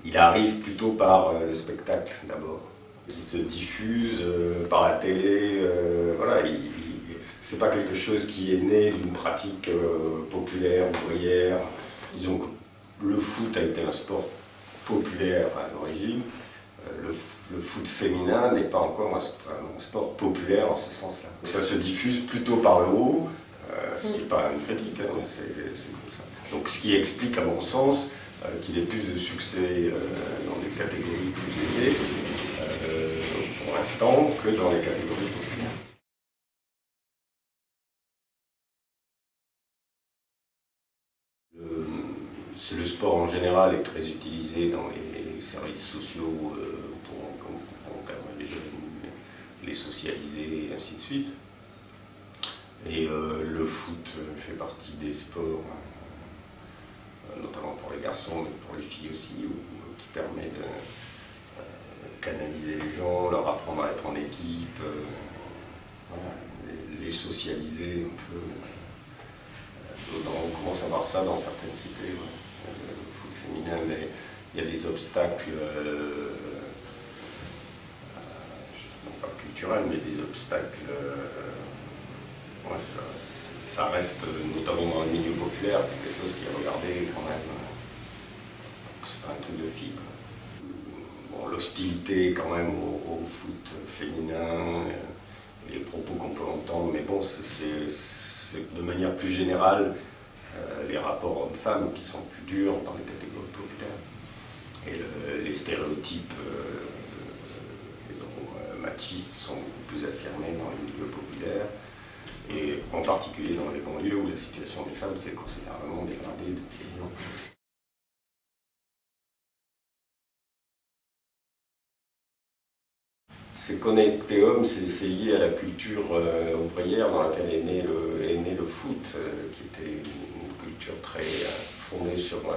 il arrive plutôt par le spectacle d'abord, qui se diffuse par la télé. Voilà, c'est pas quelque chose qui est né d'une pratique populaire, ouvrière. Disons que le foot a été un sport populaire à l'origine. Le foot féminin n'est pas encore un sport populaire en ce sens-là. Ça se diffuse plutôt par le haut, ce qui n'est pas une critique, hein, c'est comme ça. Donc ce qui explique à mon sens qu'il ait plus de succès dans des catégories plus aisées pour l'instant que dans les catégories populaires. Le sport en général est très utilisé dans les services sociaux pour encadrer les jeunes, les socialiser et ainsi de suite. Et le foot fait partie des sports, notamment pour les garçons, mais pour les filles aussi, qui permet de canaliser les gens, leur apprendre à être en équipe, voilà, les socialiser un peu. On commence à voir ça dans certaines cités, le foot féminin, mais il y a des obstacles, non pas culturels, mais des obstacles. Ouais, ça reste, notamment dans le milieu populaire, quelque chose qui est regardé quand même. C'est pas un truc de fille, quoi. Bon, l'hostilité quand même au foot féminin, et les propos qu'on peut entendre, mais bon, c'est de manière plus générale les rapports hommes-femmes qui sont plus durs dans les catégories populaires. Et les stéréotypes machistes sont beaucoup plus affirmés dans les milieux populaires. Et en particulier dans les banlieues où la situation des femmes s'est considérablement dégradée depuis des ans. C'est connecté homme, c'est lié à la culture ouvrière dans laquelle est né le foot, qui était une culture très fondée sur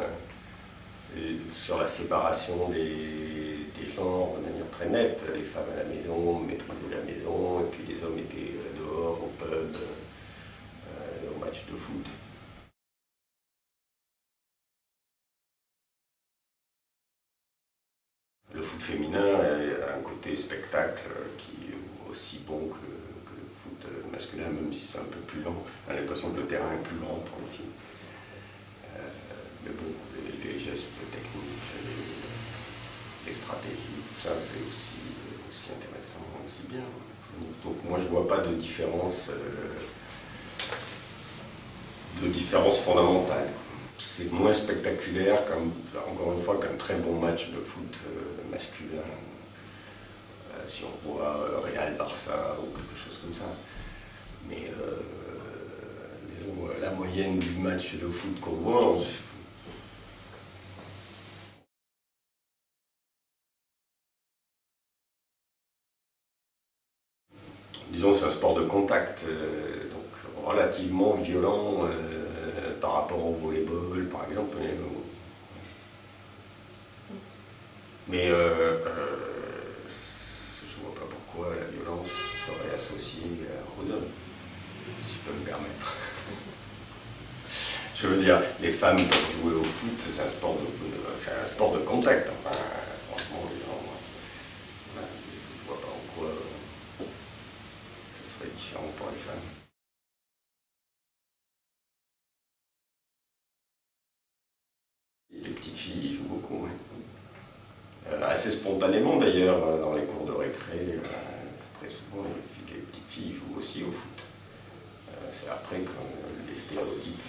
la séparation des genres de manière très nette. Les femmes à la maison maîtrisaient la maison, et puis les hommes étaient dehors, au pub, au match de foot. Le foot féminin a un côté spectacle qui est aussi bon que le foot masculin, même si c'est un peu plus lent. On a l'impression que le terrain est plus grand pour les filles. Mais bon, les gestes techniques, les stratégies, tout ça, c'est aussi intéressant, aussi bien. Donc moi, je ne vois pas de différence fondamentale. C'est moins spectaculaire, encore une fois, qu'un très bon match de foot masculin. Si on voit Real-Barça ou quelque chose comme ça. Mais la moyenne du match de foot qu'on voit, disons, c'est un sport de contact, donc relativement violent par rapport au volleyball, par exemple. Mais je ne vois pas pourquoi la violence serait associée aux hommes, si je peux me permettre. Je veux dire, les femmes peuvent jouer au foot, c'est un sport de contact. Enfin, franchement, les gens, je ne vois pas en quoi ce serait différent pour les femmes. Et les petites filles y jouent beaucoup, oui. Assez spontanément d'ailleurs, dans les cours de récré, très souvent les petites filles jouent aussi au foot. C'est après que les stéréotypes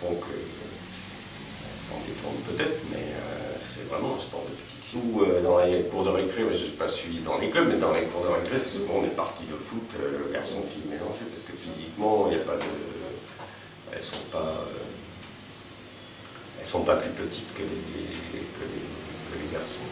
font qu'elles s'en détournent peut-être, mais c'est vraiment un sport de petites filles. Dans les cours de récré, je n'ai pas suivi dans les clubs, mais dans les cours de récré, c'est souvent des parties de foot, garçons-filles mélangées, parce que physiquement, il n'y a pas de. Elles sont pas plus petites que les garçons.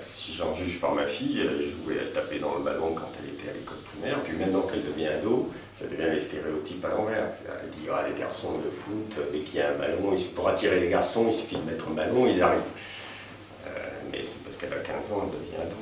Si j'en juge par ma fille, elle tapait dans le ballon quand elle était à l'école primaire, puis maintenant qu'elle devient ado, ça devient les stéréotypes à l'envers. Elle dit les garçons de foot, dès qu'il y a un ballon, pour attirer les garçons, il suffit de mettre un ballon, ils arrivent. Mais c'est parce qu'elle a 15 ans, elle devient ado.